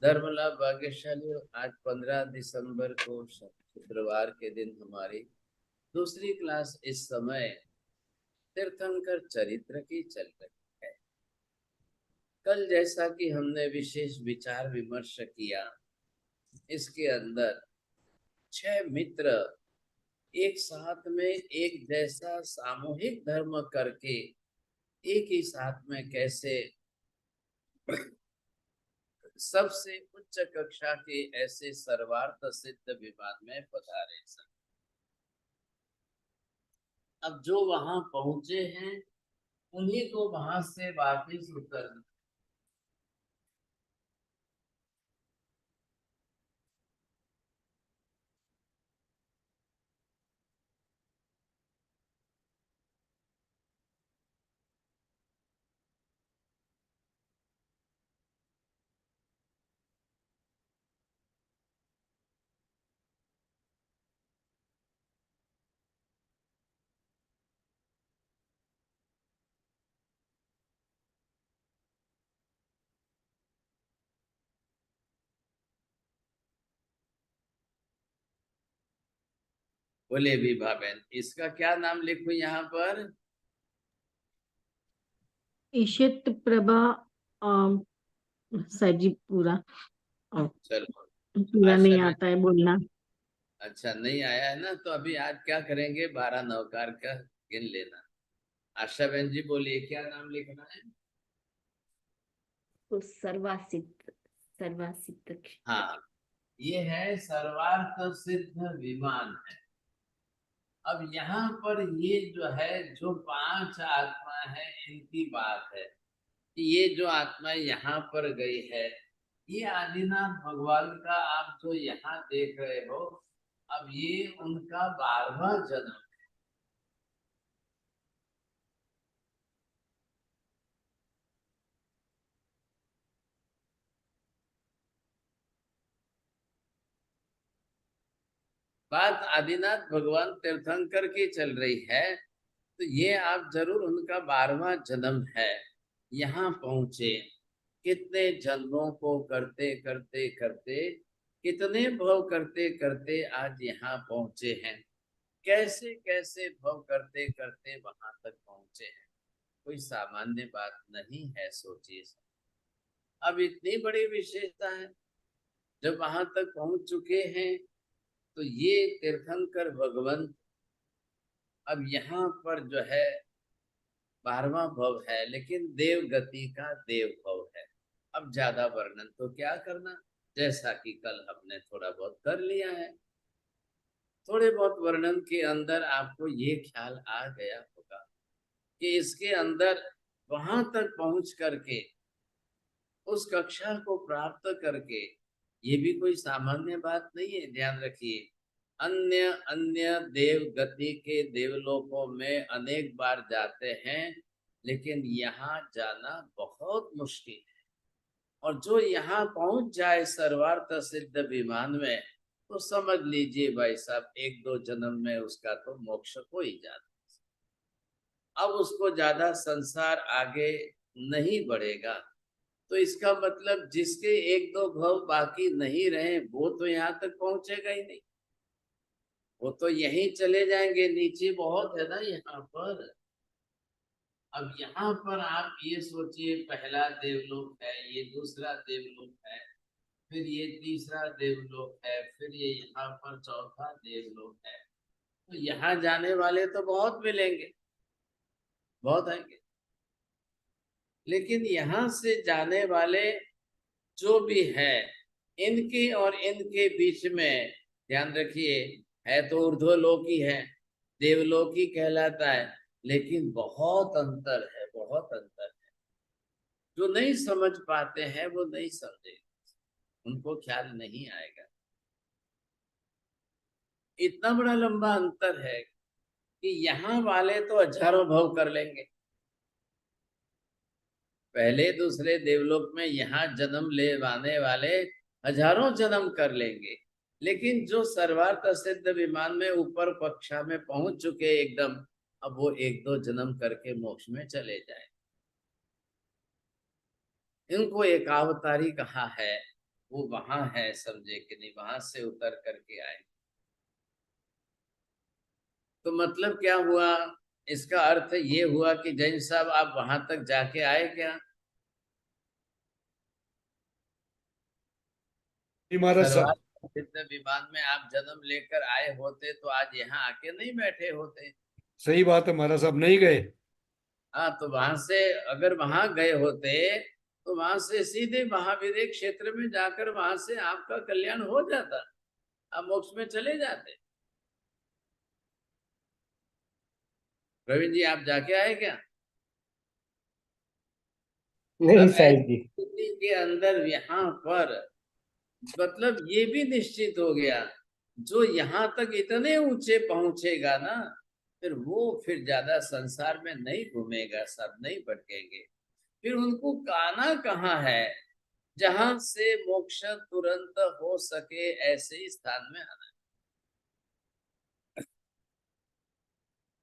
धर्मलाभ भाग्यशाली आज 15 दिसंबर को शुक्रवार के दिन हमारी दूसरी क्लास इस समय तीर्थंकर चरित्र की चल रही है। कल जैसा कि हमने विशेष विचार विमर्श किया, इसके अंदर 6 मित्र एक साथ में एक जैसा सामूहिक धर्म करके एक ही साथ में कैसे सबसे उच्च कक्षा के ऐसे सर्वार्थ सिद्ध विमान में पधारे। अब जो वहां पहुंचे हैं उन्हीं को वहां से वापिस उतरना। बोले विभा बहन, इसका क्या नाम लिखूं यहाँ पर? ईशित प्रभा। सर जी पूरा चलो, पूरा आशा नहीं बहन, आता है बोलना। अच्छा नहीं आया है ना, तो अभी आज क्या करेंगे, 12 नवकार का गिन लेना। आशा बहन जी बोलिए, क्या नाम लिखना है? तो सर्वासित सर्वासित। हाँ, ये है सर्वार्थ सिद्ध विमान है। अब यहाँ पर ये जो है, जो 5 आत्मा है इनकी बात है कि ये जो आत्मा यहाँ पर गई है, ये आदिनाथ भगवान का आप जो यहाँ देख रहे हो, अब ये उनका 12वां जन्म। बात आदिनाथ भगवान तीर्थंकर की चल रही है, तो ये आप जरूर उनका 12वां जन्म है। यहाँ पहुंचे, कितने जन्मों को करते करते करते, कितने भव करते करते आज यहाँ पहुंचे हैं। कैसे कैसे भव करते करते वहां तक पहुंचे हैं, कोई सामान्य बात नहीं है, सोचिए। अब इतनी बड़ी विशेषता है, जब वहां तक पहुंच चुके हैं तो ये तीर्थंकर भगवंत अब यहाँ पर जो है 12वां भव है, लेकिन देव गति का देव भव है। अब ज्यादा वर्णन तो क्या करना, जैसा कि कल हमने थोड़ा बहुत कर लिया है। थोड़े बहुत वर्णन के अंदर आपको ये ख्याल आ गया होगा कि इसके अंदर वहां तक पहुंच करके उस कक्षा को प्राप्त करके, ये भी कोई सामान्य बात नहीं है, ध्यान रखिए। अन्य अन्य देव गति के देवलोकों में अनेक बार जाते हैं, लेकिन यहाँ जाना बहुत मुश्किल है। और जो यहाँ पहुंच जाए सर्वार्थ सिद्ध विमान में, तो समझ लीजिए भाई साहब, 1-2 जन्म में उसका तो मोक्ष हो ही जाता। अब उसको ज्यादा संसार आगे नहीं बढ़ेगा, तो इसका मतलब जिसके 1-2 भव बाकी नहीं रहे, वो तो यहाँ तक पहुंचेगा ही नहीं, वो तो यहीं चले जाएंगे। नीचे बहुत है ना यहाँ पर। अब यहाँ पर आप ये सोचिए, पहला देवलोक है, ये दूसरा देवलोक है, फिर ये तीसरा देवलोक है, फिर ये यहाँ पर चौथा देवलोक है। तो यहाँ जाने वाले तो बहुत मिलेंगे, बहुत आएंगे, लेकिन यहाँ से जाने वाले जो भी है, इनके और इनके बीच में ध्यान रखिए, है तो ऊर्ध्वलोकी है, देवलोकी कहलाता है, लेकिन बहुत अंतर है, बहुत अंतर है। जो नहीं समझ पाते हैं वो नहीं समझेंगे, उनको ख्याल नहीं आएगा। इतना बड़ा लंबा अंतर है कि यहाँ वाले तो हजारों भव कर लेंगे, पहले दूसरे देवलोक में यहाँ जन्म ले आने वाले हजारों जन्म कर लेंगे, लेकिन जो सर्वार्थ सिद्ध विमान में ऊपर कक्षा में पहुंच चुके एकदम, अब वो 1-2 जन्म करके मोक्ष में चले जाए। इनको एकावतारी कहा है। वो वहां है, समझे कि नहीं, वहां से उतर करके आए। तो मतलब क्या हुआ, इसका अर्थ ये हुआ कि जैन साहब आप वहां तक जाके आए क्या? जी महाराज सरवार साहब। जितने विमान में आप जन्म लेकर आए होते तो आज यहाँ आके नहीं बैठे होते। सही बात है महाराज साहब, नहीं गए। हाँ, तो वहां से अगर वहां गए होते तो वहां से सीधे महावीर क्षेत्र में जाकर वहां से आपका कल्याण हो जाता, आप मोक्ष में चले जाते। प्रवीण जी, आप जाके आए क्या? नहीं अब साहिब ऐसी जी। स्थिति के अंदर यहाँ पर मतलब ये भी निश्चित हो गया, जो यहाँ तक इतने ऊंचे पहुंचेगा ना, फिर वो फिर ज्यादा संसार में नहीं घूमेगा, सब नहीं भटकेंगे। फिर उनको आना कहाँ है, जहां से मोक्ष तुरंत हो सके ऐसे ही स्थान में आना।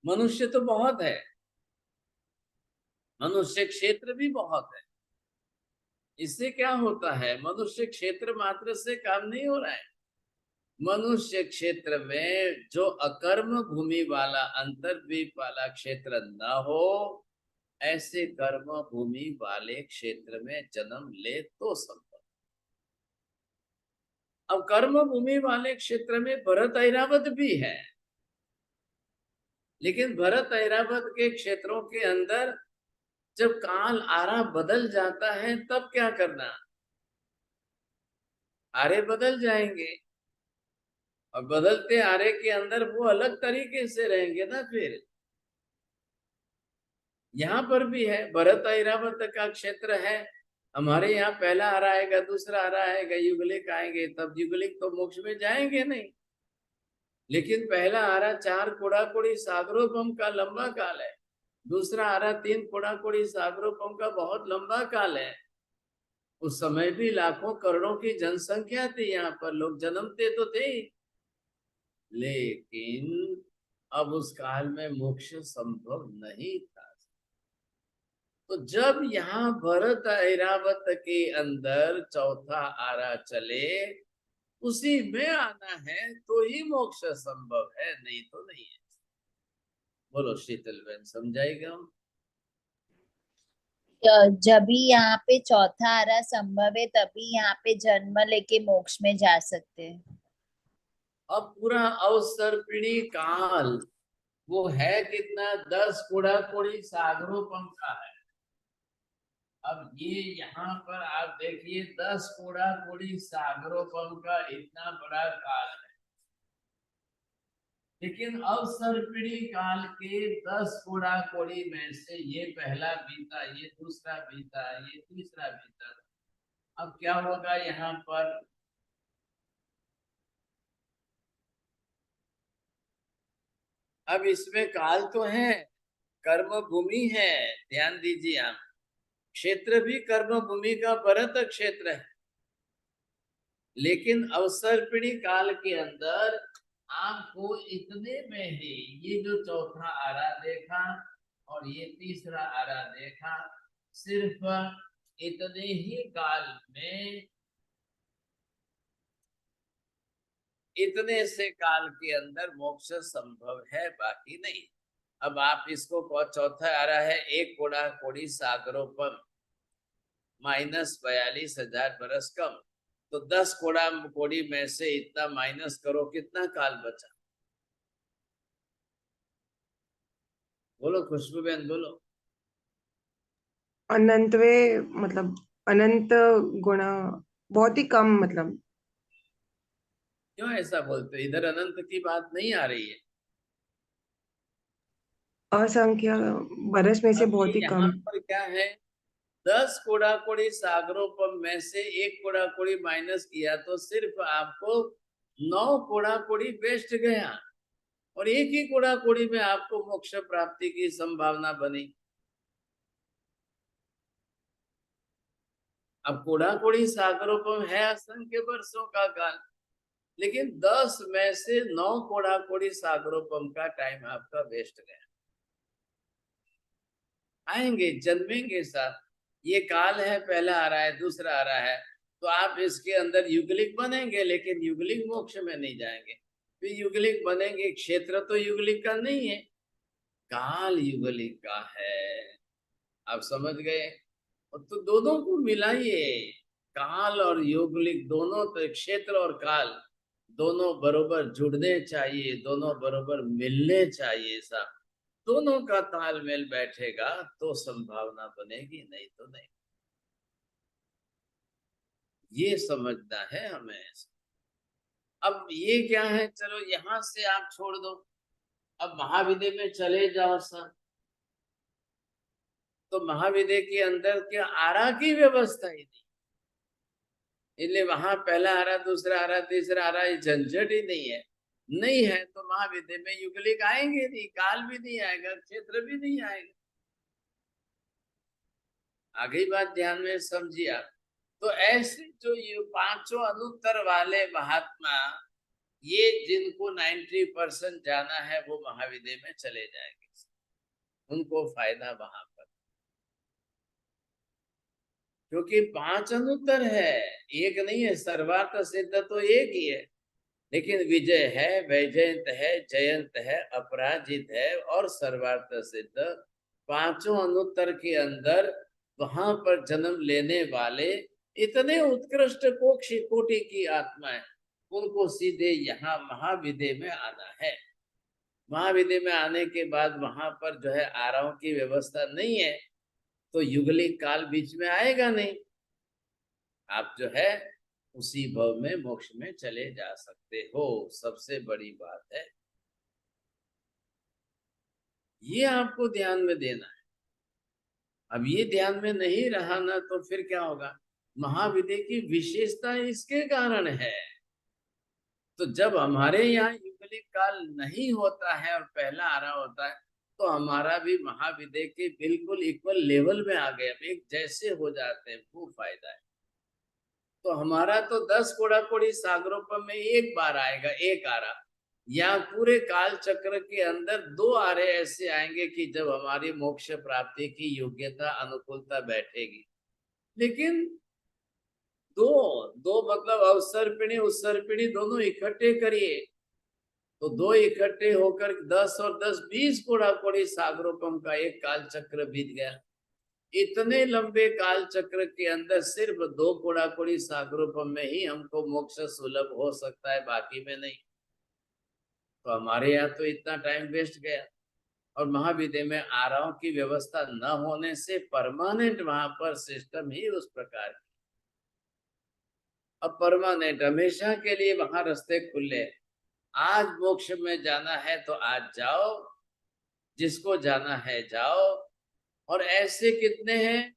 मनुष्य तो बहुत है, मनुष्य क्षेत्र भी बहुत है। इससे क्या होता है, मनुष्य क्षेत्र मात्र से काम नहीं हो रहा है। मनुष्य क्षेत्र में जो अकर्म भूमि वाला अंतर्द्वीप वाला क्षेत्र न हो, ऐसे कर्म भूमि वाले क्षेत्र में जन्म ले तो संभव। अब कर्म भूमि वाले क्षेत्र में भरत ऐरावत भी है, लेकिन भरत ऐरावत के क्षेत्रों के अंदर जब काल आरा बदल जाता है तब क्या करना, आरे बदल जाएंगे और बदलते आरे के अंदर वो अलग तरीके से रहेंगे ना। फिर यहाँ पर भी है, भरत ऐरावत का क्षेत्र है। हमारे यहाँ पहला आरा आएगा, दूसरा आरा आएगा, युगलिक आएंगे, तब युगलिक तो मोक्ष में जाएंगे नहीं। लेकिन पहला आरा 4 कोड़ाकोड़ी सागरोपम का लंबा काल है, दूसरा आरा 3 कोड़ाकोड़ी सागरोपम का बहुत लंबा काल है। उस समय भी लाखों करोड़ों की जनसंख्या थी, यहाँ पर लोग जन्मते तो थे, लेकिन अब उस काल में मोक्ष संभव नहीं था। तो जब यहाँ भरत ऐरावत के अंदर चौथा आरा चले, उसी में आना है तो ही मोक्ष संभव है, नहीं तो नहीं है। बोलो शीतल बहन, समझाएगा? जब भी यहाँ पे चौथा आरा संभव है तभी यहाँ पे जन्म लेके मोक्ष में जा सकते हैं। अब पूरा अवसर्पिणी काल वो है कितना, 10 कोड़ाकोड़ी सागरोपम का है। अब ये यहाँ पर आप देखिए 10 कोड़ाकोड़ी सागरोपम का इतना बड़ा काल है, लेकिन अवसर्पिणी काल के 10 कोड़ाकोड़ी में से ये पहला बीता, ये दूसरा बीता, ये तीसरा बीता। अब क्या होगा यहाँ पर, अब इसमें काल तो है, कर्म भूमि है, ध्यान दीजिए आप, क्षेत्र भी कर्म भूमि का भरत क्षेत्र है। लेकिन अवसर्पिणी काल के अंदर आपको इतने में ही ये जो चौथा आरा देखा और ये तीसरा आरा देखा, सिर्फ इतने ही काल में, इतने से काल के अंदर मोक्ष संभव है, बाकी नहीं। अब आप इसको चौथा आ रहा है 1 कोड़ाकोड़ी सागरोपम -42,000 बरस कम, तो 10 कोड़ी में से इतना माइनस करो, कितना काल बचा? बोलो खुशबू बहन, बोलो। अनंतवे मतलब अनंत गुणा, बहुत ही कम, मतलब क्यों ऐसा बोलते, इधर अनंत की बात नहीं आ रही है। असंख्य बरस में से अब बहुत ये ही यहाँ कम। पर क्या है, 10 कोड़ाकोड़ी सागरोपम में से 1 कोड़ाकोड़ी माइनस किया तो सिर्फ आपको 9 कोड़ाकोड़ी वेस्ट गया, और 1 ही कोड़ाकोड़ी में आपको मोक्ष प्राप्ति की संभावना बनी। अब कोड़ाकोड़ी सागरोपम है असंख्य वर्षों का काल, लेकिन 10 में से 9 कोड़ाकोड़ी सागरोपम का टाइम आपका वेस्ट गया। आएंगे, जन्मेंगे साथ, ये काल है, पहला आ रहा है, दूसरा आ रहा है, तो आप इसके अंदर युगलिक बनेंगे, लेकिन युगलिक मोक्ष में नहीं जाएंगे। फिर युगलिक बनेंगे, क्षेत्र तो युगलिक का नहीं है, काल युगलिक का है। आप समझ गए? तो दोनों को मिलाइए, काल और युगलिक दोनों, तो क्षेत्र और काल दोनों बरोबर जुड़ने चाहिए, दोनों बरोबर मिलने चाहिए। साहब, दोनों का तालमेल बैठेगा तो संभावना बनेगी, नहीं तो नहीं। ये समझना है हमें। अब ये क्या है, चलो यहां से आप छोड़ दो, अब महाविद्य में चले जाओ सर। तो महाविद्य के अंदर क्या आरा की व्यवस्था ही नहीं, इसलिए वहां पहला आरा, दूसरा आरा, तीसरा आरा, ये झंझट ही नहीं है। नहीं है तो महाविद्य में युगलिक आएंगे नहीं, काल भी नहीं आएगा, क्षेत्र भी नहीं आएगा। आगे बात ध्यान में समझिए आप। तो ऐसे जो ये पांचों अनुत्तर वाले महात्मा, ये जिनको 90% जाना है वो महाविद्य में चले जाएंगे, उनको फायदा वहां पर, क्योंकि 5 अनुत्तर है, एक नहीं है। सर्वार्थ सिद्ध तो एक ही है, लेकिन विजय है, वैजयंत है, जयंत है, अपराजित है और सर्वार्थ सिद्ध, पांचों अनुत्तर के अंदर वहां पर जन्म लेने वाले इतने उत्कृष्ट कोटि की आत्माएं, उनको सीधे यहाँ महाविद्य में आना है। महाविद्य में आने के बाद वहां पर जो है आराओं की व्यवस्था नहीं है, तो युगलिक काल बीच में आएगा नहीं। आप जो है उसी भव में मोक्ष में चले जा सकते हो, सबसे बड़ी बात है ये, आपको ध्यान में देना है। अब ये ध्यान में नहीं रहा ना, तो फिर क्या होगा? महाविद्य की विशेषता इसके कारण है। तो जब हमारे यहाँ युगलिक काल नहीं होता है और पहला आरा होता है, तो हमारा भी महाविद्य के बिल्कुल इक्वल लेवल में आ गए, एक जैसे हो जाते हैं, वो फायदा है। तो हमारा तो 10 कोड़ा-कोड़ी सागरोपम में एक बार आएगा, एक आरा, या पूरे काल चक्र के अंदर 2 आरे ऐसे आएंगे कि जब हमारी मोक्ष प्राप्ति की योग्यता अनुकूलता बैठेगी। लेकिन दो मतलब अवसर्पिणी उत्सर्पिणी दोनों इकट्ठे करिए, तो 2 इकट्ठे होकर 10 और 10 20 कोड़ा-कोड़ी सागरोपम का एक काल चक्र बीत गया। इतने लंबे काल चक्र के अंदर सिर्फ 2 कोड़ा-कोड़ी सागरोपम में ही हमको मोक्ष सुलभ हो सकता है, बाकी में नहीं। तो हमारे यहाँ तो इतना टाइम वेस्ट गया। और महाविद्य में आराओं की व्यवस्था न होने से परमानेंट वहां पर सिस्टम ही उस प्रकार की। अब परमानेंट हमेशा के लिए वहां रास्ते खुले, आज मोक्ष में जाना है तो आज जाओ, जिसको जाना है जाओ। और ऐसे कितने हैं?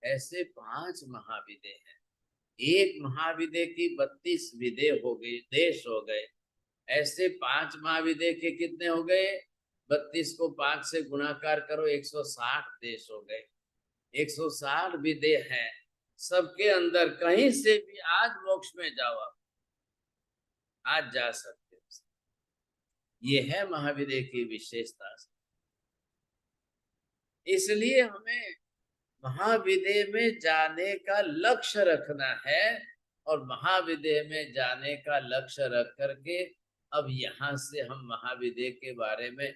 ऐसे 5 महाविद्य हैं। एक महाविद्य की 32 विद्य हो गई, देश हो गए। ऐसे 5 महाविद्य के कितने हो गए? 32 को 5 से गुणाकार करो, 160 देश हो गए। 160 विद्य हैं, सबके अंदर कहीं से भी आज मोक्ष में जाओ, आप आज जा सकते हो। ये है महाविद्य की विशेषता। इसलिए हमें महाविद्य में जाने का लक्ष्य रखना है, और महाविद्य में जाने का लक्ष्य रख करके अब यहाँ से हम महाविद्य के बारे में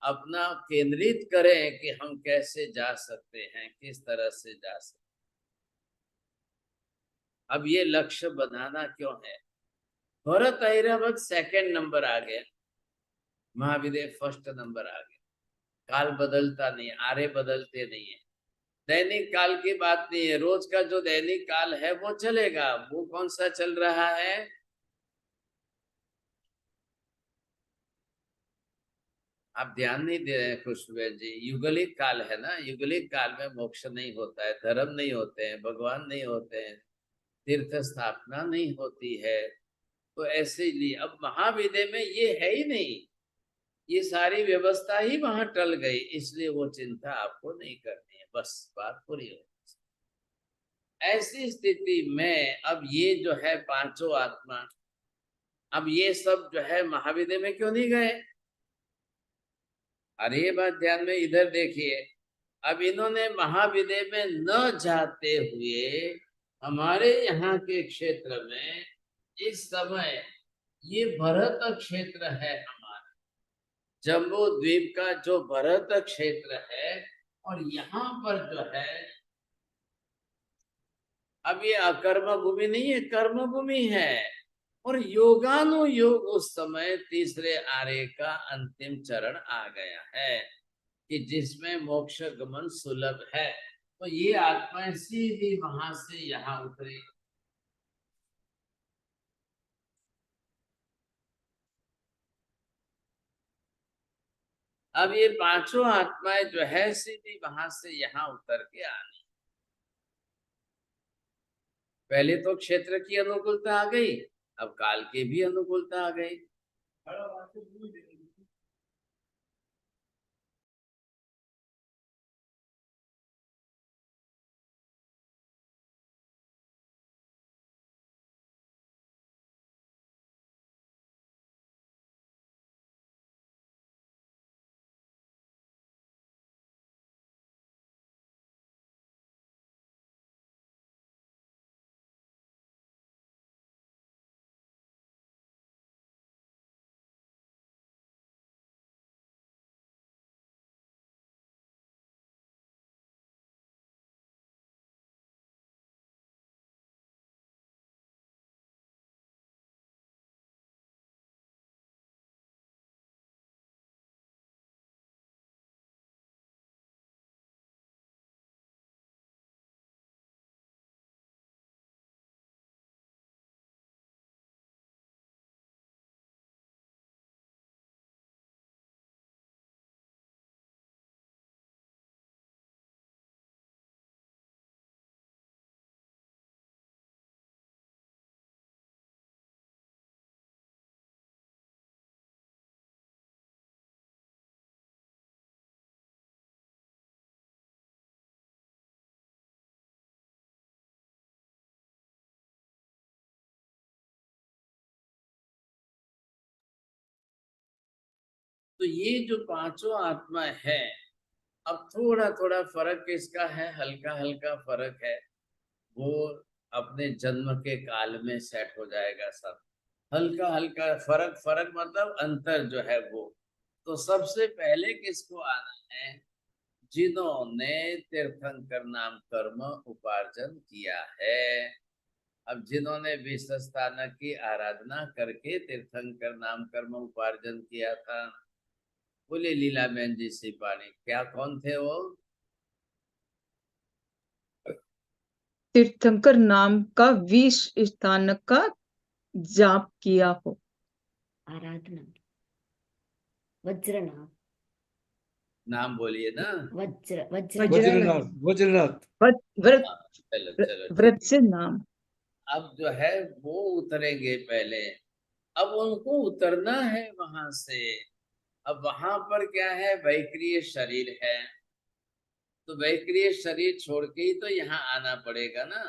अपना केंद्रित करें कि हम कैसे जा सकते हैं, किस तरह से जा सकते हैं। अब ये लक्ष्य बनाना क्यों है? भरत ऐरावत 2nd नंबर आ गया, महाविद्य 1st नंबर आ गया। काल बदलता नहीं, आरे बदलते नहीं है, दैनिक काल की बात नहीं है। रोज का जो दैनिक काल है वो चलेगा। वो कौन सा चल रहा है? आप ध्यान नहीं दे रहे हैं खुशबू जी। युगलिक काल है ना, युगलिक काल में मोक्ष नहीं होता है, धर्म नहीं होते हैं, भगवान नहीं होते हैं, तीर्थ स्थापना नहीं होती है। तो ऐसे लिए अब महाविद्य में ये है ही नहीं, ये सारी व्यवस्था ही वहां टल गई, इसलिए वो चिंता आपको नहीं करनी है, बस बात पूरी हो। ऐसी स्थिति में अब ये जो है 5 आत्मा, अब ये सब जो है महाविद्य में क्यों नहीं गए? अरे ये बात ध्यान में इधर देखिए। अब इन्होंने महाविद्य में न जाते हुए हमारे यहाँ के क्षेत्र में इस समय ये भरत क्षेत्र है हमारा, जम्बू द्वीप का जो भरत क्षेत्र है, और यहाँ पर जो है अब ये अकर्म भूमि नहीं है, कर्म भूमि है। और योगानुयोग उस समय तीसरे आर्य का अंतिम चरण आ गया है कि जिसमें मोक्ष गमन सुलभ है। तो ये आत्माएं सीधी वहां से यहाँ उतरी। अब ये पांचों आत्माएं जो है सीधी वहां से यहाँ उतर के आनी। पहले तो क्षेत्र की अनुकूलता आ गई, अब काल की भी अनुकूलता आ गई। तो ये जो पांचों आत्मा है, अब थोड़ा थोड़ा फर्क किसका है, हल्का हल्का फर्क है, वो अपने जन्म के काल में सेट हो जाएगा सब। हल्का हल्का फर्क, फर्क मतलब अंतर जो है वो। तो सबसे पहले किसको आना है, जिन्होंने तीर्थंकर नाम कर्म उपार्जन किया है। अब जिन्होंने विश्व स्थानक की आराधना करके तीर्थंकर नाम कर्म उपार्जन किया था, बोले लीला बहन जी सिपाही, क्या कौन थे वो? तीर्थंकर नाम का विष स्थानक का जाप किया हो। आराधना, वज्र नाम, नाम बोलिए ना। वज्र वज्र वज्र वज्रनाथ, वज्रनाथ। व्रत हाँ, चलो चलो ठीक। व्रत से नाम। अब जो है वो उतरेंगे पहले, अब उनको उतरना है वहां से। अब वहां पर क्या है, वैक्रिय शरीर है, तो वैक्रिय शरीर छोड़ के ही तो यहाँ आना पड़ेगा ना।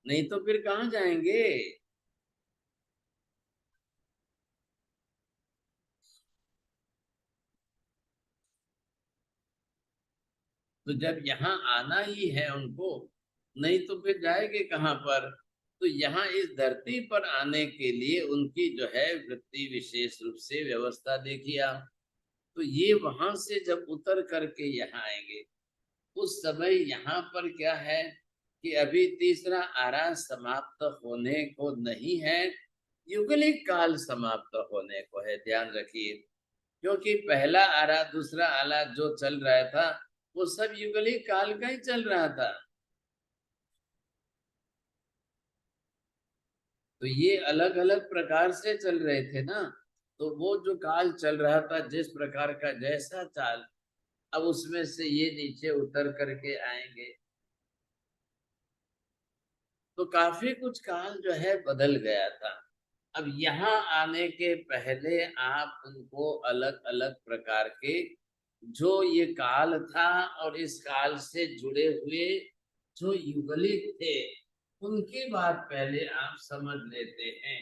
नहीं तो फिर कहाँ जाएंगे? तो जब यहाँ आना ही है उनको, नहीं तो फिर जाएंगे कहाँ पर? तो यहाँ इस धरती पर आने के लिए उनकी जो है वृत्ति विशेष रूप से व्यवस्था देखिए आप। तो ये वहां से जब उतर करके यहाँ आएंगे, उस समय यहाँ पर क्या है कि अभी तीसरा आरा समाप्त होने को नहीं है, युगलिक काल समाप्त होने को है, ध्यान रखिए। क्योंकि पहला आरा दूसरा आला जो चल रहा था वो सब युगलिक काल का ही चल रहा था। तो ये अलग अलग प्रकार से चल रहे थे ना। तो वो जो काल चल रहा था जिस प्रकार का जैसा चाल, अब उसमें से ये नीचे उतर करके आएंगे तो काफी कुछ काल जो है बदल गया था। अब यहाँ आने के पहले आप उनको अलग अलग प्रकार के जो ये काल था और इस काल से जुड़े हुए जो युगलिक थे, उनकी बात पहले आप समझ लेते हैं।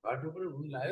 पाठों पर भूल आए।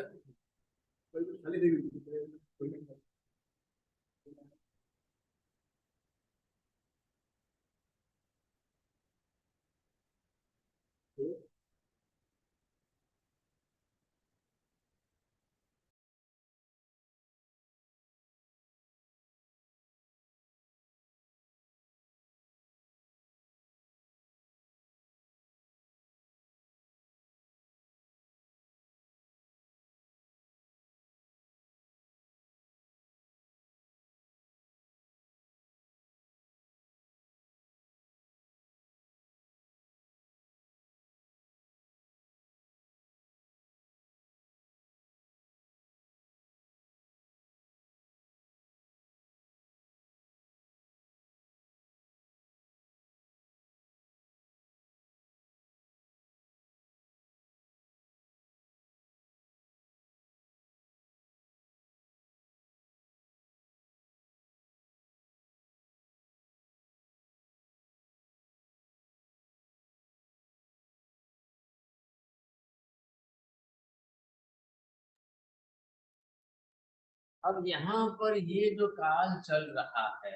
अब यहाँ पर ये जो काल चल रहा है,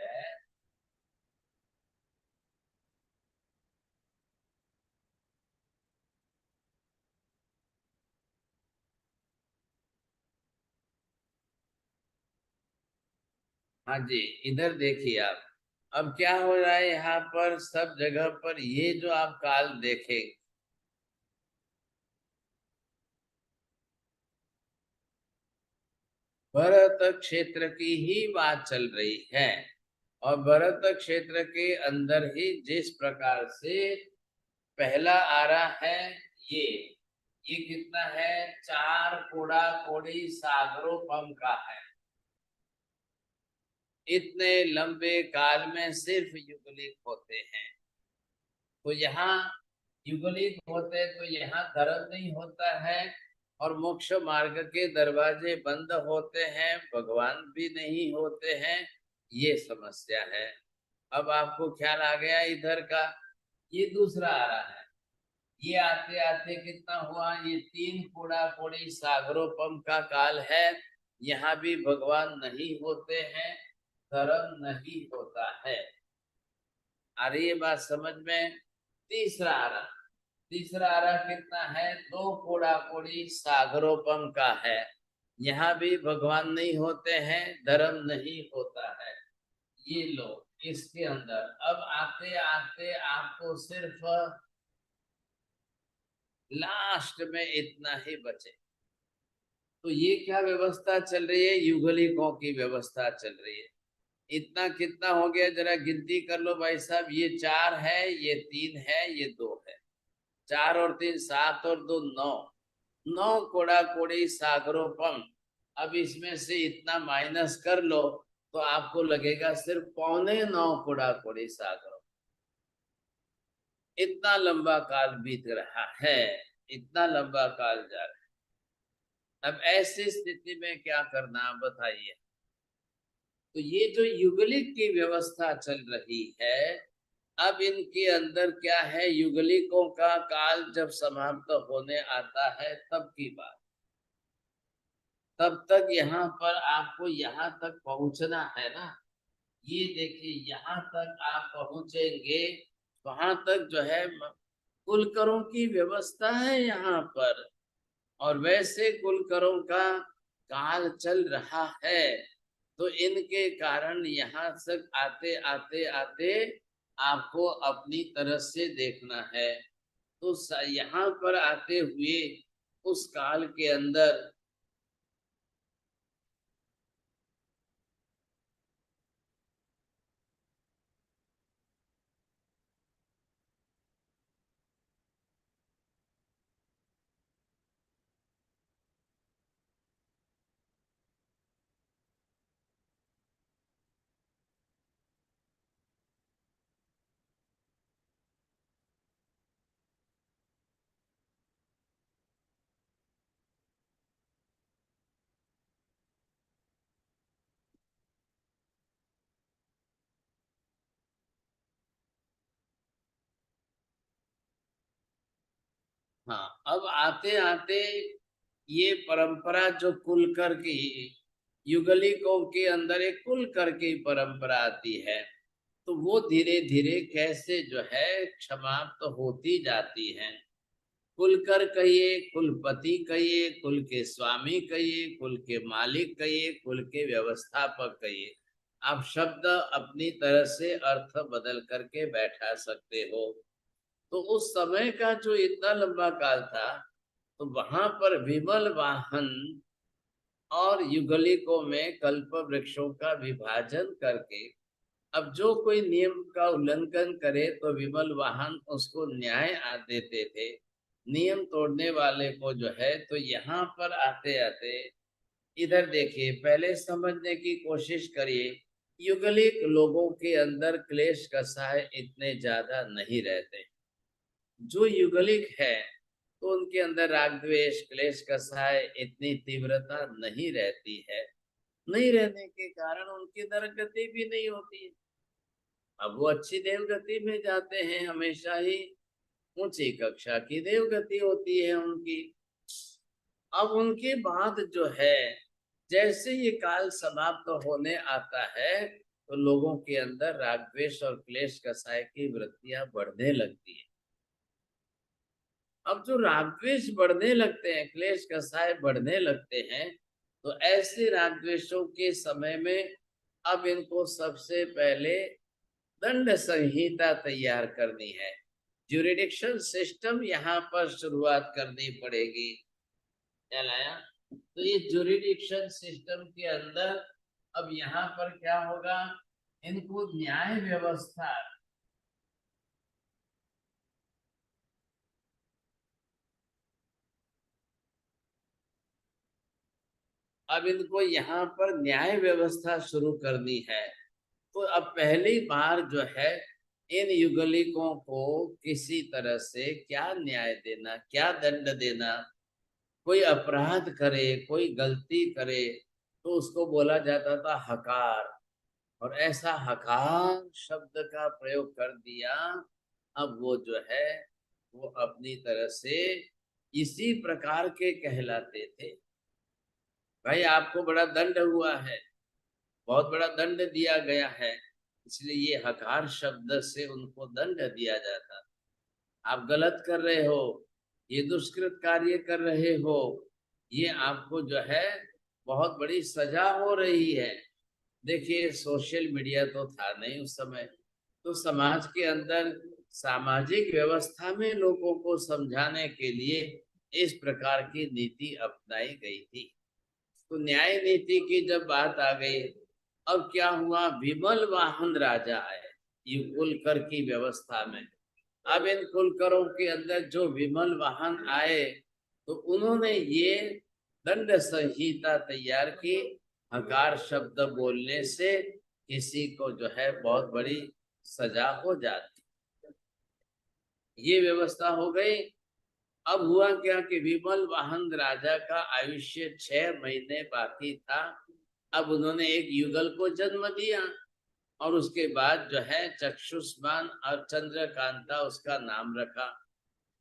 हाँ जी, इधर देखिए आप। अब क्या हो रहा है यहाँ पर, सब जगह पर ये जो आप काल देखेंगे, भरत क्षेत्र की ही बात चल रही है। और भरत क्षेत्र के अंदर ही जिस प्रकार से पहला आ रहा है, ये ये कितना है, 4 कोड़ा कोड़ी सागरोपम का है। इतने लंबे काल में सिर्फ युगलिक होते हैं। तो यहाँ युगलिक होते तो यहाँ धर्म नहीं होता है, और मोक्ष मार्ग के दरवाजे बंद होते हैं, भगवान भी नहीं होते हैं। ये समस्या है। अब आपको ख्याल आ गया इधर का। ये दूसरा आ रहा है। ये आते आते कितना हुआ, ये 3 कोड़ा कोड़ी सागरोपम का काल है। यहाँ भी भगवान नहीं होते हैं, धर्म नहीं होता है। आ रही है बात समझ में? तीसरा आ रहा, तीसरा आ रहा कितना है, 2 कोड़ा कोड़ी सागरोपम का है। यहाँ भी भगवान नहीं होते हैं, धर्म नहीं होता है। ये लो, इसके अंदर अब आते आते आपको सिर्फ लास्ट में इतना ही बचे। तो ये क्या व्यवस्था चल रही है, युगलिकों की व्यवस्था चल रही है। इतना कितना हो गया, जरा गिनती कर लो भाई साहब। ये 4 है, ये 3 है, ये 2 है। 4 और 3 7 और 2 9। 9 कोड़ा कोड़ी सागरोपम। अब इसमें से इतना माइनस कर लो तो आपको लगेगा सिर्फ 9.25 कोड़ा कोड़ी सागरोपम। इतना लंबा काल बीत रहा है, इतना लंबा काल जा रहा है। अब ऐसी स्थिति में क्या करना बताइए। तो ये जो युगलिक की व्यवस्था चल रही है, अब इनके अंदर क्या है, युगलिकों का काल जब समाप्त होने आता है तब की बात। तब तक यहाँ पर आपको यहाँ तक पहुंचना है ना। ये देखिए, यहाँ तक आप पहुंचेंगे, वहां तक जो है कुलकरों की व्यवस्था है यहाँ पर। और वैसे कुलकरों का काल चल रहा है। तो इनके कारण यहाँ तक आते आते आते आपको अपनी तरफ से देखना है। तो यहाँ पर आते हुए उस काल के अंदर हाँ, अब आते आते ये परंपरा जो कुलकर की युगलिकों के अंदर एक कुलकर की परंपरा आती है, तो वो धीरे धीरे कैसे जो है समाप्त तो होती जाती है। कुलकर कहिए, कुलपति कहिए, कुल के स्वामी कहिए, कुल के मालिक कहिए, कुल के व्यवस्थापक कहिए, आप शब्द अपनी तरह से अर्थ बदल करके बैठा सकते हो। तो उस समय का जो इतना लंबा काल था, तो वहां पर विमल वाहन और युगलिकों में कल्प वृक्षों का विभाजन करके अब जो कोई नियम का उल्लंघन करे तो विमल वाहन उसको न्याय देते थे। नियम तोड़ने वाले को जो है, तो यहाँ पर आते आते इधर देखिए, पहले समझने की कोशिश करिए। युगलिक लोगों के अंदर क्लेश कसाय इतने ज्यादा नहीं रहते। जो युगलिक है तो उनके अंदर राग द्वेष क्लेश कसाय इतनी तीव्रता नहीं रहती है। नहीं रहने के कारण उनकी दरगति भी नहीं होती है। अब वो अच्छी देवगति में जाते हैं, हमेशा ही ऊंची कक्षा की देवगति होती है उनकी। अब उनके बाद जो है, जैसे ये काल समाप्त होने आता है, तो लोगों के अंदर राग द्वेष और क्लेश कसाय की वृत्तियां बढ़ने लगती है। अब जो राग द्वेष बढ़ने लगते हैं, क्लेश कसाय बढ़ने लगते हैं, तो ऐसे राग द्वेषों के समय में अब इनको सबसे पहले दंड संहिता तैयार करनी है। ज्यूरिडिक्शन सिस्टम यहाँ पर शुरुआत करनी पड़ेगी। क्या लाया? तो ये ज्यूरिडिक्शन सिस्टम के अंदर अब यहाँ पर क्या होगा, इनको न्याय व्यवस्था, अब इनको यहाँ पर न्याय व्यवस्था शुरू करनी है। तो अब पहली बार जो है, इन युगलिकों को किसी तरह से क्या न्याय देना, क्या दंड देना। कोई अपराध करे, कोई गलती करे, तो उसको बोला जाता था हकार, और ऐसा हकार शब्द का प्रयोग कर दिया। अब वो जो है, वो अपनी तरह से इसी प्रकार के कहलाते थे। भाई आपको बड़ा दंड हुआ है, बहुत बड़ा दंड दिया गया है, इसलिए ये हकार शब्द से उनको दंड दिया जाता। आप गलत कर रहे हो, ये दुष्कृत कार्य कर रहे हो, ये आपको जो है बहुत बड़ी सजा हो रही है। देखिए सोशल मीडिया तो था नहीं उस समय, तो समाज के अंदर सामाजिक व्यवस्था में लोगों को समझाने के लिए इस प्रकार की नीति अपनाई गई थी। तो न्याय नीति की जब बात आ गई, अब क्या हुआ, विमल वाहन राजा आए ये कुलकर की व्यवस्था में। अब इन कुलकरों के अंदर जो विमल वाहन आए, तो उन्होंने ये दंड संहिता तैयार की। हकार शब्द बोलने से किसी को जो है बहुत बड़ी सजा हो जाती, ये व्यवस्था हो गई। अब हुआ क्या कि विमल वाहन राजा का आयुष्य 6 महीने बाकी था। अब उन्होंने एक युगल को जन्म दिया, और उसके बाद जो है चक्षुष्मान और चंद्रकांता उसका नाम रखा।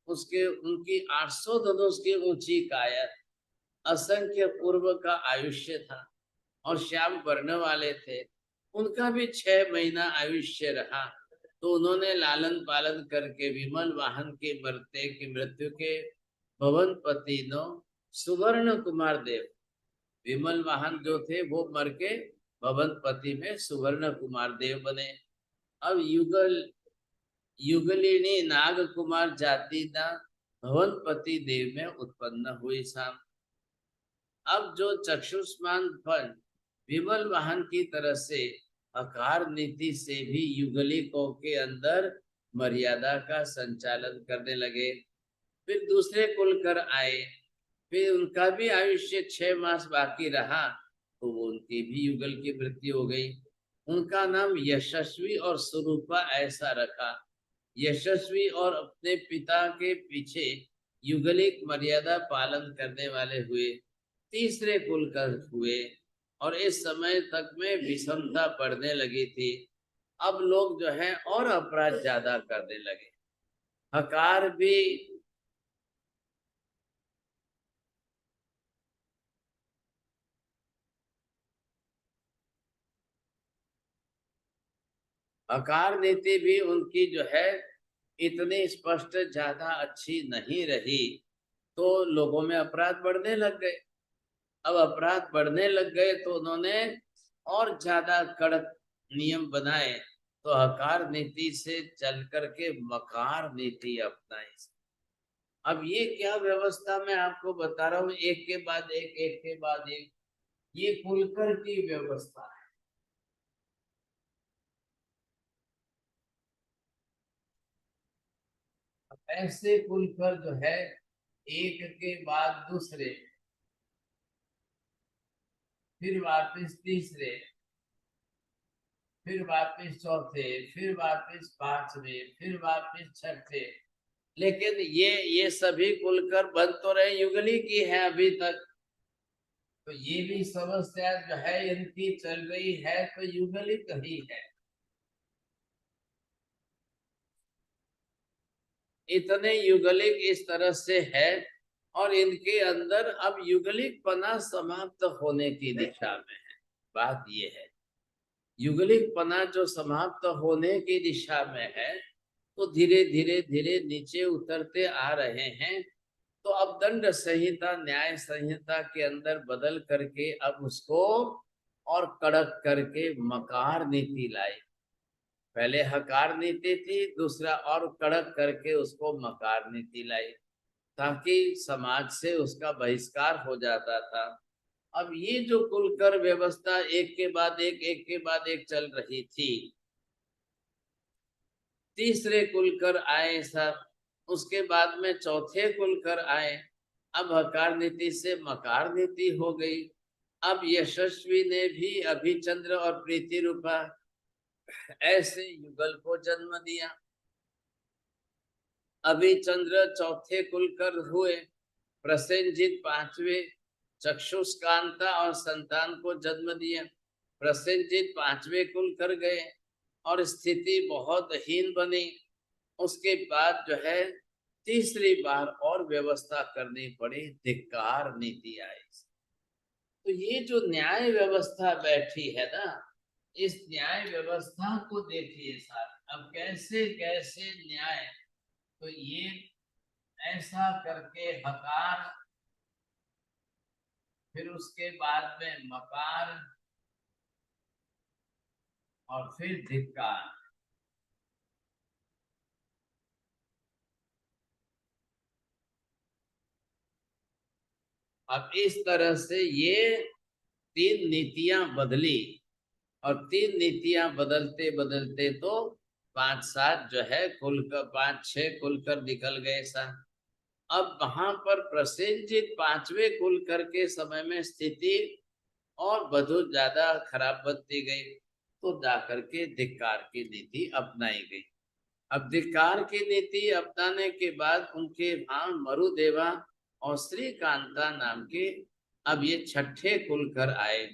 उसके उनकी 800 धनुष की ऊंची काया, असंख्य पूर्व का आयुष्य था, और श्याम वर्ण वाले थे। उनका भी 6 महीना आयुष्य रहा। तो उन्होंने लालन पालन करके विमल वाहन के मरते की मृत्यु के भवन पति नो सुवर्ण कुमार देव, विमल वाहन जो थे वो मर के भवन पति में सुवर्ण कुमार देव बने। अब युगलिनी नाग कुमार जाति ना भवनपति देव में उत्पन्न हुई शाम। अब जो चक्षुष्मान फल विमल वाहन की तरह से अकार नीति से भी युगलिकों के अंदर मर्यादा का संचालन करने लगे। फिर दूसरे कुलकर आए, फिर उनका भी आयुष्य 6 मास बाकी रहा, तो वो उनकी भी युगल की मृत्यु हो गई। उनका नाम यशस्वी और स्वरूपा ऐसा रखा। यशस्वी और अपने पिता के पीछे युगलिक मर्यादा पालन करने वाले हुए, तीसरे कुलकर हुए। और इस समय तक में विषमता बढ़ने लगी थी। अब लोग जो है और अपराध ज्यादा करने लगे। हकार भी हकार नीति भी उनकी जो है इतनी स्पष्ट ज्यादा अच्छी नहीं रही, तो लोगों में अपराध बढ़ने लग गए। अब अपराध बढ़ने लग गए तो उन्होंने और ज्यादा कड़क नियम बनाए, तो हकार नीति से चल करके मकार नीति अपनाई। अब ये क्या व्यवस्था मैं आपको बता रहा हूँ, एक के बाद एक के बाद एक, ये कुलकर की व्यवस्था है। ऐसे कुलकर जो है एक के बाद दूसरे, फिर वापस तीसरे, फिर वापस चौथे, फिर वापस पांचवे, फिर वापस छठे। लेकिन ये सभी कुलकर बन तो रहे युगली की है अभी तक, तो ये भी समस्या जो है इनकी चल रही है तो युगलिक ही है। इतने युगलिक इस तरह से है, और इनके अंदर अब युगलिक पना समाप्त होने की दिशा में है। बात ये है, युगलिक पना जो समाप्त होने की दिशा में है, तो धीरे धीरे धीरे नीचे उतरते आ रहे हैं। तो अब दंड संहिता न्याय संहिता के अंदर बदल करके अब उसको और कड़क करके मकार नीति लाई। पहले हकार नीति थी, दूसरा और कड़क करके उसको मकार नीति लाई, ताकि समाज से उसका बहिष्कार हो जाता था। अब ये जो कुलकर व्यवस्था एक के बाद एक के बाद एक चल रही थी, तीसरे कुलकर आए सब, उसके बाद में चौथे कुलकर आए। अब हकार नीति से मकार नीति हो गई। अब यशस्वी ने भी अभिचंद्र और प्रीति रूपा ऐसे युगल को जन्म दिया। अभिचंद्र चौथे कुलकर हुए, प्रसेनजीत पांचवे, चक्षुष्कांता और संतान को जन्म दिया। प्रसेनजीत पांचवे कुलकर गए और स्थिति बहुत हीन बनी। उसके बाद जो है तीसरी बार और व्यवस्था करनी पड़ी, धिक्कार नीति आई। तो ये जो न्याय व्यवस्था बैठी है ना, इस न्याय व्यवस्था को देखिए साहब, अब कैसे कैसे न्याय, तो ये ऐसा करके हकार, फिर उसके बाद में मकार और फिर धिक्कार। अब इस तरह से ये तीन नीतियां बदली, और तीन नीतियां बदलते बदलते तो 5-7 जो है कुलकर, 5-6 कुलकर निकल गए सा। अब वहां पर प्रसेनजीत पांचवे कुलकर के समय में स्थिति और बहुत ज्यादा खराब बनती गई, तो जाकर के धिक्कार की नीति अपनाई गई। अब धिक्कार की नीति अपनाने के बाद उनके वहां मरुदेवा और श्रीकांता नाम के अब ये छठे कुलकर आए,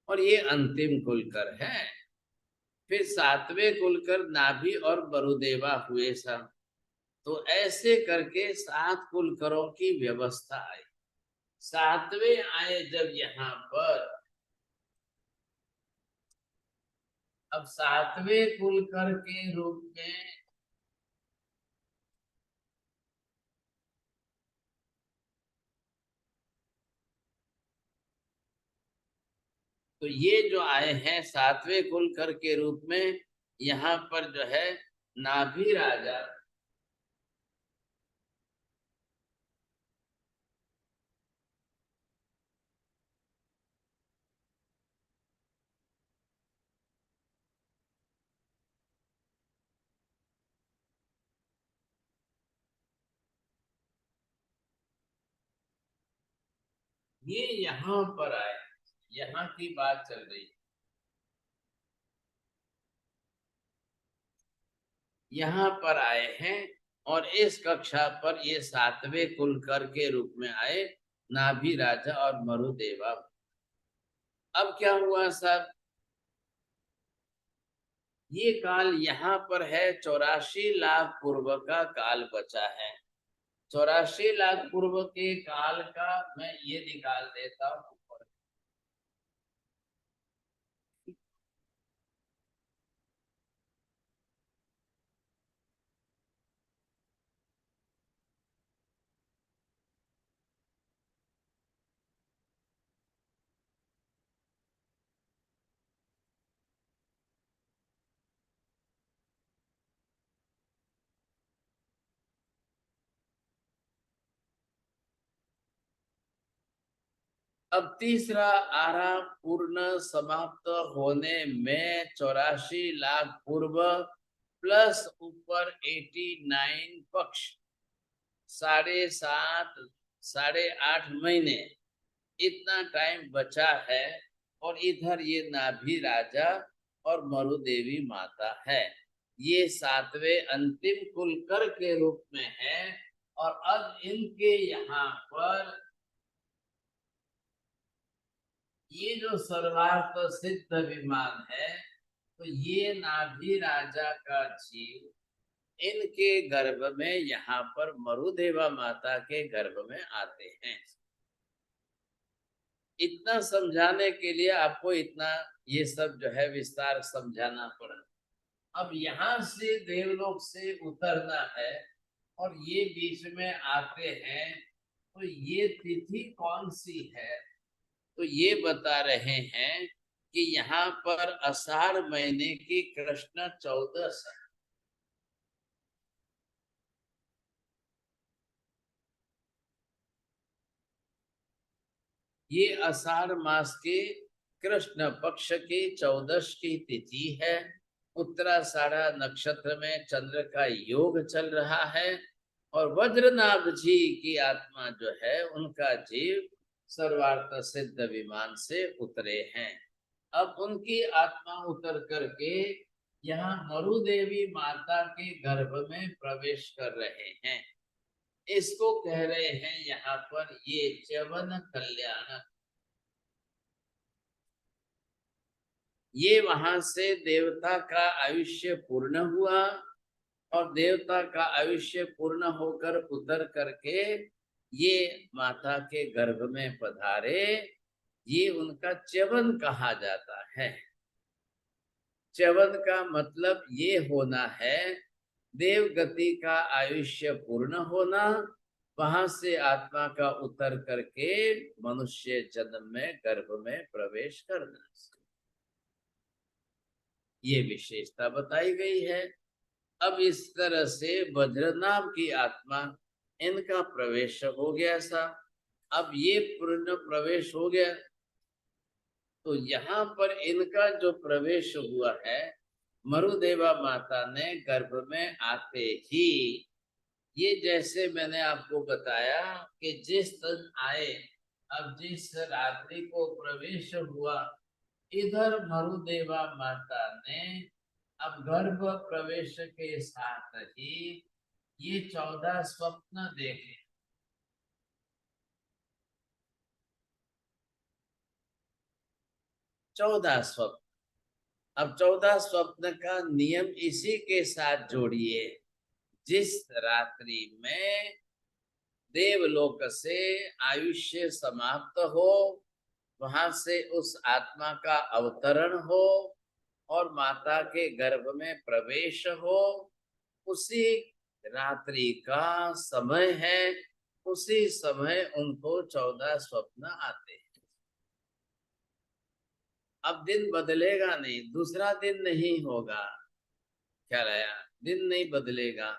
और ये अंतिम कुलकर है। फिर 7वें कुलकर नाभि और मरुदेवा हुए सब। तो ऐसे करके 7 कुलकरों की व्यवस्था आई। 7वें आए जब यहाँ पर, अब 7वें कुलकर के रूप में तो ये जो आए हैं 7वें कुलकर के रूप में, यहाँ पर जो है नाभि राजा, ये यहाँ पर आए, यहाँ की बात चल रही है। यहाँ पर आए हैं, और इस कक्षा पर ये 7वें कुलकर के रूप में आए, नाभि राजा और मरुदेवा। अब क्या हुआ साहब, ये काल यहाँ पर है 84 लाख पूर्व का काल बचा है। 84 लाख पूर्व के काल का मैं ये निकाल देता हूँ। अब तीसरा आरा पूर्ण समाप्त होने में 84 लाख पूर्व प्लस ऊपर 89 पक्ष 7.5 8.5 महीने इतना टाइम बचा है। और इधर ये नाभि राजा और मरुदेवी माता है, ये 7वें अंतिम कुलकर के रूप में है। और अब इनके यहाँ पर ये जो सर्वार्थ सिद्ध विमान है, तो ये नाभि राजा का जीव इनके गर्भ में यहाँ पर मरुदेवा माता के गर्भ में आते हैं। इतना समझाने के लिए आपको इतना ये सब जो है विस्तार समझाना पड़ा। अब यहाँ से देवलोक से उतरना है और ये बीच में आते हैं, तो ये तिथि कौन सी है? तो ये बता रहे हैं कि यहाँ पर आषाढ़ महीने की कृष्ण चौदस है। ये आषाढ़ मास के कृष्ण पक्ष की 14 की तिथि है। उत्तराषाढ़ा नक्षत्र में चंद्र का योग चल रहा है और वज्रनाभ जी की आत्मा जो है उनका जीव सर्वार्थ सिद्ध विमान से उतरे हैं। अब उनकी आत्मा उतर करके यहाँ मरुदेवी माता के गर्भ में प्रवेश कर रहे हैं। इसको कह रहे हैं यहाँ पर ये च्यवन कल्याण। ये वहां से देवता का आयुष्य पूर्ण हुआ और देवता का आयुष्य पूर्ण होकर उतर करके ये माता के गर्भ में पधारे। ये उनका च्यवन कहा जाता है। च्यवन का मतलब ये होना है देव गति का आयुष्य पूर्ण होना, वहां से आत्मा का उतर करके मनुष्य जन्म में गर्भ में प्रवेश करना, ये विशेषता बताई गई है। अब इस तरह से वज्रनाभ की आत्मा इनका प्रवेश हो गया सा। अब ये पूर्ण प्रवेश हो गया, तो यहाँ पर इनका जो प्रवेश हुआ है, मरुदेवा माता ने गर्भ में आते ही, ये जैसे मैंने आपको बताया कि जिस दिन आए, अब जिस रात्रि को प्रवेश हुआ, इधर मरुदेवा माता ने अब गर्भ प्रवेश के साथ ही ये 14 स्वप्न देखे। 14 स्वप्न। अब 14 स्वप्न का नियम इसी के साथ जोड़िए। जिस रात्रि में देवलोक से आयुष्य समाप्त हो, वहां से उस आत्मा का अवतरण हो और माता के गर्भ में प्रवेश हो, उसी रात्रि का समय है। उसी समय उनको 14 स्वप्न आते हैं। अब दिन बदलेगा नहीं, दूसरा दिन नहीं होगा। क्या आया? दिन नहीं बदलेगा,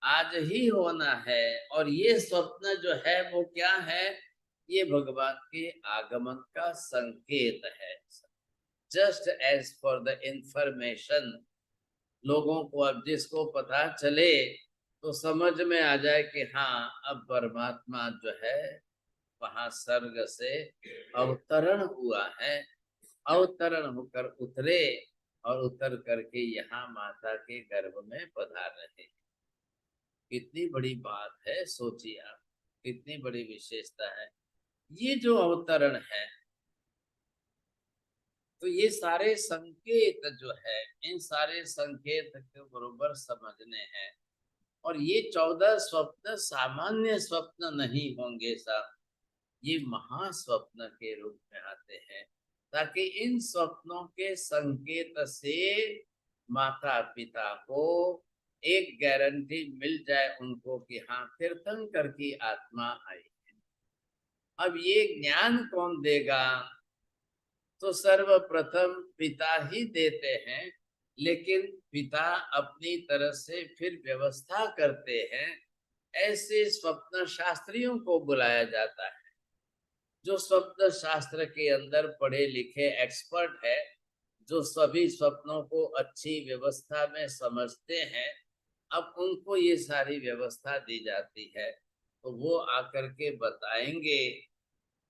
आज ही होना है। और ये स्वप्न जो है वो क्या है? ये भगवान के आगमन का संकेत है। Just as for the information, लोगों को अब जिसको पता चले तो समझ में आ जाए कि हाँ, अब परमात्मा जो है वहां स्वर्ग से अवतरण हुआ है, अवतरण होकर उतरे और उतर करके यहाँ माता के गर्भ में पधार रहे। कितनी बड़ी बात है, सोचिए आप, कितनी बड़ी विशेषता है। ये जो अवतरण है, तो ये सारे संकेत जो है, इन सारे संकेत के बरोबर समझने हैं। और ये 14 स्वप्न सामान्य स्वप्न नहीं होंगे साहब, ये महास्वप्न के रूप में आते हैं, ताकि इन स्वप्नों के संकेत से माता पिता को एक गारंटी मिल जाए उनको कि हाँ, तीर्थंकर की आत्मा आई है। अब ये ज्ञान कौन देगा? तो सर्वप्रथम पिता ही देते हैं, लेकिन पिता अपनी तरह से फिर व्यवस्था करते हैं। ऐसे स्वप्न शास्त्रियों को बुलाया जाता है, जो स्वप्न शास्त्र के अंदर पढ़े लिखे एक्सपर्ट है, जो सभी स्वप्नों को अच्छी व्यवस्था में समझते हैं, अब उनको ये सारी व्यवस्था दी जाती है, तो वो आकर के बताएंगे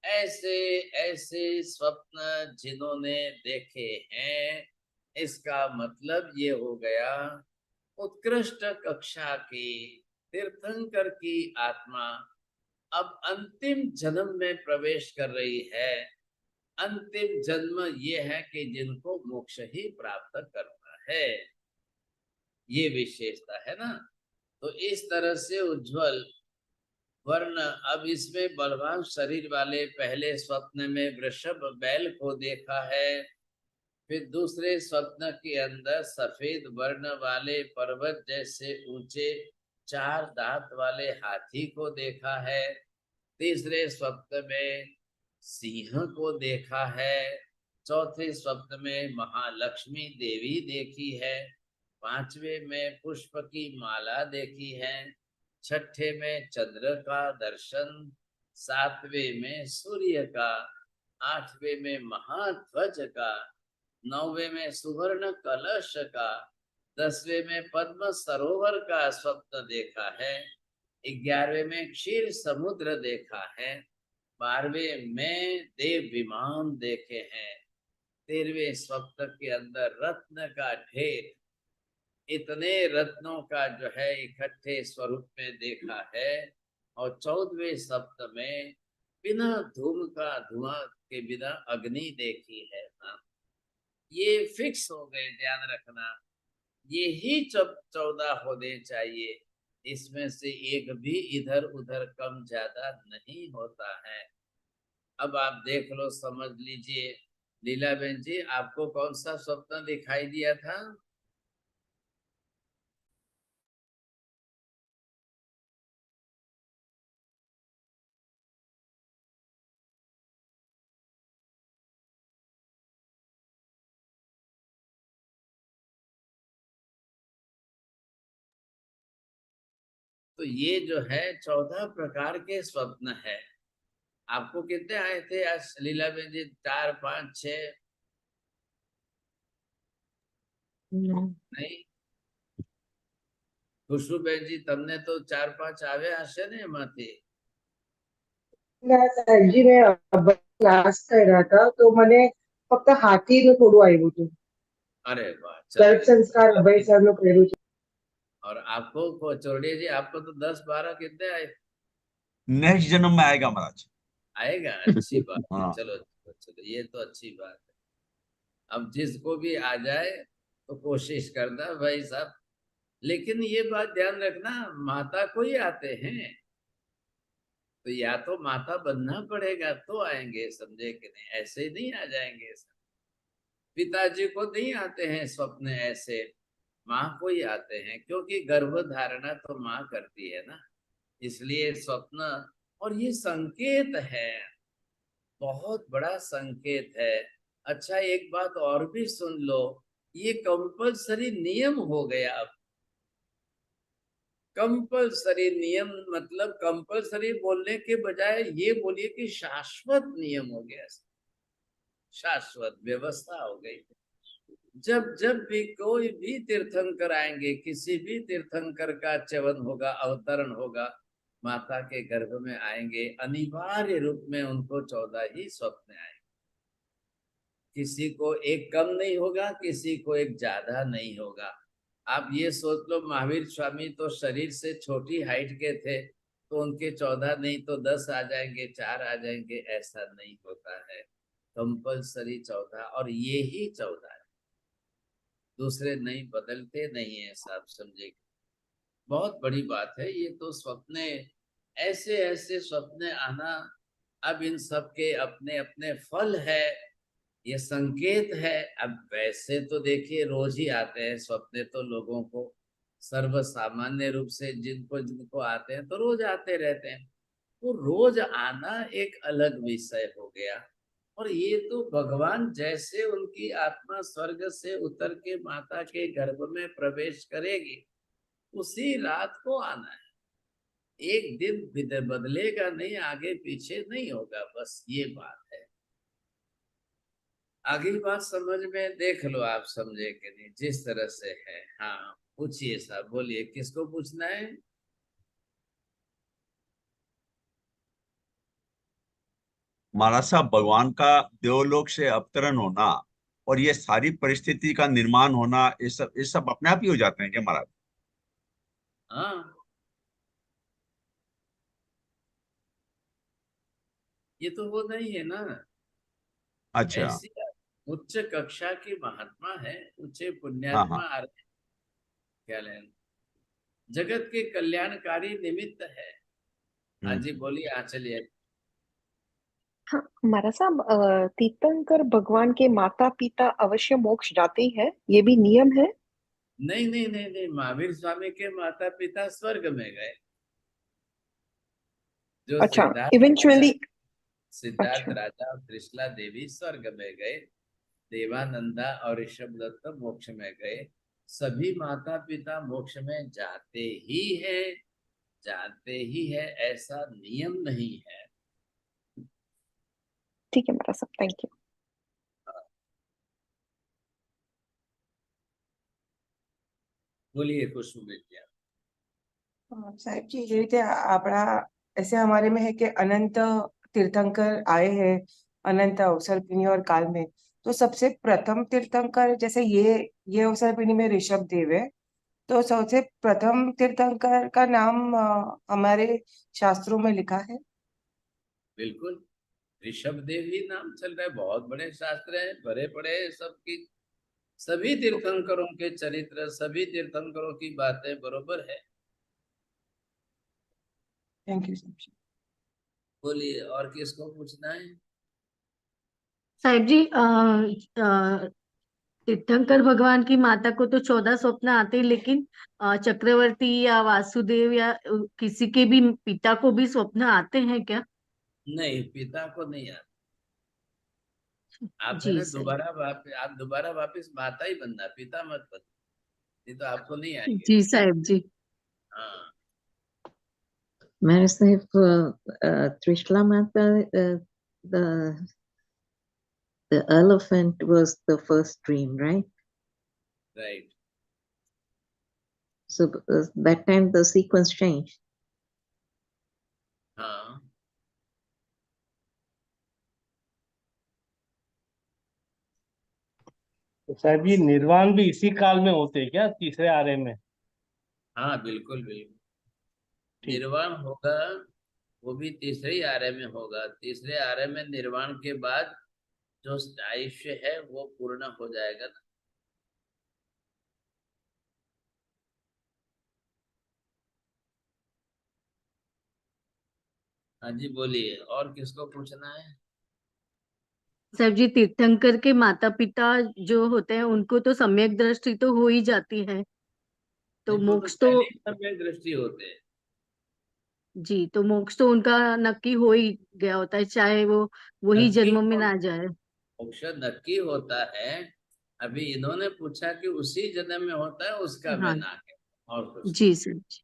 ऐसे ऐसे स्वप्न जिन्होंने देखे हैं, इसका मतलब ये हो गया उत्कृष्ट कक्षा की तीर्थंकर की आत्मा अब अंतिम जन्म में प्रवेश कर रही है। अंतिम जन्म ये है कि जिनको मोक्ष ही प्राप्त करना है, ये विशेषता है ना। तो इस तरह से उज्जवल वर्ण, अब इसमें बलवान शरीर वाले पहले स्वप्न में वृषभ बैल को देखा है, फिर दूसरे स्वप्न के अंदर सफेद वर्ण वाले पर्वत जैसे ऊंचे 4 दांत वाले हाथी को देखा है, तीसरे स्वप्न में सिंह को देखा है, चौथे स्वप्न में महालक्ष्मी देवी देखी है, पांचवे में पुष्प की माला देखी है, छठे में चंद्र का दर्शन, सातवें में सूर्य का, आठवें में महाध्वज का, नौवें में सुवर्ण कलश का, 10वें में पद्म सरोवर का स्वप्न देखा है, 11वें में क्षीर समुद्र देखा है, 12वें में देव विमान देखे हैं, 13वें स्वप्न के अंदर रत्न का ढेर, इतने रत्नों का जो है इकट्ठे स्वरूप में देखा है, और 14वें स्वप्न में बिना धूम का धुआं के बिना अग्नि देखी है। ये फिक्स हो गए, ध्यान रखना, ये ही 14 होने चाहिए, इसमें से एक भी इधर उधर कम ज्यादा नहीं होता है। अब आप देख लो, समझ लीजिए। लीलाबेन जी, आपको कौन सा स्वप्न दिखाई दिया था? तो ये जो है 14 प्रकार के स्वप्न है। आपको कितने आए थे आज लीलाबेन जी? 4, 5, 6? नहीं, खुशबूबेन जी, તમને તો 4-5 આવ્યા હશે ને એમાંથી? ના સાહેબજી, મેં ક્લાસ કર્યા હતા તો મને ફક્ત હાથીનું થોડું આવ્યું હતું. अरे वाह, ગર્ભ चलो। સંસ્કાર અભય સરનું કર્યું છે. और आपको चौड़िया जी, आपको तो 10-12 कितने आए? नेक्स्ट जन्म में आएगा महाराज। आएगा, अच्छी बात है। हाँ। चलो चलो, ये तो अच्छी बात है। अब जिसको भी आ जाए तो कोशिश करना भाई साहब, लेकिन ये बात ध्यान रखना, माता को ही आते हैं तो या तो माता बनना पड़ेगा तो आएंगे, समझे कि नहीं? ऐसे ही नहीं आ जाएंगे। पिताजी को नहीं आते हैं स्वप्न ऐसे, माँ को ही आते हैं, क्योंकि गर्भ धारणा तो माँ करती है ना, इसलिए स्वप्न। और ये संकेत है, बहुत बड़ा संकेत है। अच्छा, एक बात और भी सुन लो, ये कंपलसरी नियम हो गया। अब कंपलसरी नियम मतलब कंपलसरी बोलने के बजाय ये बोलिए कि शाश्वत नियम हो गया, शाश्वत व्यवस्था हो गई। जब जब भी कोई भी तीर्थंकर आएंगे, किसी भी तीर्थंकर का च्यवन होगा, अवतरण होगा, माता के गर्भ में आएंगे, अनिवार्य रूप में उनको 14 ही स्वप्न आएंगे। किसी को एक कम नहीं होगा, किसी को एक ज्यादा नहीं होगा। आप ये सोच लो, महावीर स्वामी तो शरीर से छोटी हाइट के थे, तो उनके 14 नहीं तो 10 आ जाएंगे, 4 आ जाएंगे, ऐसा नहीं होता है। कंपलसरी 14, और ये ही 14 है, दूसरे नहीं बदलते नहीं है, साहब समझे। बहुत बड़ी बात है ये तो। स्वप्ने, ऐसे ऐसे स्वप्ने आना, अब इन सब के अपने अपने फल है, ये संकेत है। अब वैसे तो देखिए रोज ही आते हैं स्वप्ने तो लोगों को, सर्व सामान्य रूप से जिनको जिनको आते हैं तो रोज आते रहते हैं। तो रोज आना एक अलग विषय हो गया। और ये तो भगवान जैसे उनकी आत्मा स्वर्ग से उतर के माता के गर्भ में प्रवेश करेगी, उसी रात को आना है। एक दिन बदलेगा नहीं, आगे पीछे नहीं होगा, बस ये बात है। आगे बात समझ में देख लो, आप समझे कि नहीं, जिस तरह से है। हाँ पूछिए साहब, बोलिए, किसको पूछना है? महाराज साहब, भगवान का देवलोक से अवतरण होना और ये सारी परिस्थिति का निर्माण होना, ये सब अपने आप ही हो जाते हैं क्या महाराज? हाँ, ये तो वो नहीं है ना। अच्छा। ऐसी उच्च कक्षा की महात्मा है, ऊंचे हाँ पुण्यात्मा हाँ। आ रहे हैं, क्या लेना, जगत के कल्याणकारी निमित्त है। हाँ जी बोलिए, हाँ चलिए। हाँ हमारा साहब, तीर्थंकर भगवान के माता पिता अवश्य मोक्ष जाते ही है, ये भी नियम है। नहीं नहीं नहीं नहीं, महावीर स्वामी के माता पिता स्वर्ग में गए। जो अच्छा, इवेंचुअली। सिद्धार्थ अच्छा। राजा और त्रिशला देवी स्वर्ग में गए। देवानंदा और ऋषभ दत्त मोक्ष में गए। सभी माता पिता मोक्ष में जाते ही है, जाते ही है, ऐसा नियम नहीं है। ठीक है हमारा साहब, थैंक यू। बोलिए कुसुम विद्या। साहिब जी, ये રીતે આપણા ऐसे हमारे में है कि अनंत तीर्थंकर आए हैं अनंत अवसर पीढ़ी और काल में। तो सबसे प्रथम तीर्थंकर, जैसे ये अवसर पीढ़ी में ऋषभ देव है, तो सबसे प्रथम तीर्थंकर का नाम हमारे शास्त्रों में लिखा है। बिल्कुल, ऋषभ देव ही नाम चल रहा है। बहुत बड़े शास्त्र हैं, भरे पड़े हैं सबकी। सभी तीर्थंकरों के चरित्र, सभी तीर्थंकरों की बातें बरोबर है। थैंक यू साहिब जी। बोलिए, और किसको पूछना है? साहिब जी, तीर्थंकर भगवान की माता को तो 14 स्वप्न आते हैं, लेकिन चक्रवर्ती या वासुदेव या किसी के भी पिता को भी स्वप्न आते हैं क्या? नहीं, पिता को नहीं आता। आप है जी ना, सर। आप दोबारा वापस माता ही बनना, पिता मत बनना, नहीं तो आपको नहीं आएंगे। जी साहिब जी। हाँ Matter if Trishla Mata, the the elephant was the first dream, right? Right. So that time the sequence changed. हाँ तो साहब जी, निर्वाण भी इसी काल में होते हैं क्या, तीसरे आरे में? हाँ बिल्कुल बिल्कुल, ठीक। निर्वाण होगा, वो भी तीसरे ही आरे में होगा। तीसरे आरे में निर्वाण के बाद जो आयुष्य है वो पूर्ण हो जाएगा ना। हाँ जी बोलिए, और किसको पूछना है? साहिब जी, तीर्थंकर के माता पिता जो होते हैं उनको तो सम्यक दृष्टि तो हो ही जाती है, तो नहीं, वो तो मोक्ष तो, पहले ही समय दृष्टि होते हैं। जी तो मोक्ष तो उनका नक्की हो ही गया होता है, चाहे वो वही नक्की जन्म में ना जाए। मोक्ष नक्की होता है। अभी इन्होंने पूछा कि उसी जन्म में होता है, उसका हाँ मैं ना है, और कुछ जी सर जी।